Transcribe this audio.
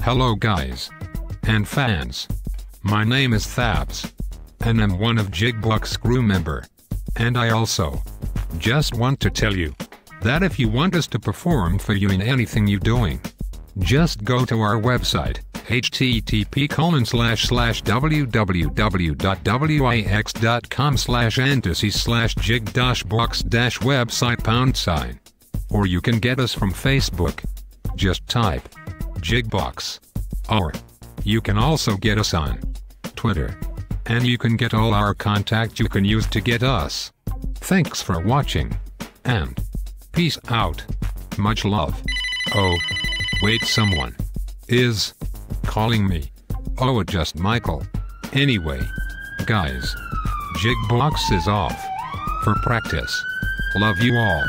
Hello guys and fans. My name is Thabs, and I'm one of Jigbox crew member. And I also just want to tell you that if you want us to perform for you in anything you're doing, just go to our website http://www.wix.com/antasy/jig-box-website #, or you can get us from Facebook. Just type Jigbox. Or you can also get us on Twitter, and you can get all our contact you can use to get us. Thanks for watching, and peace out. Much love. Oh, wait, someone is calling me. Oh, just Michael. Anyway, guys, Jigbox is off for practice. Love you all.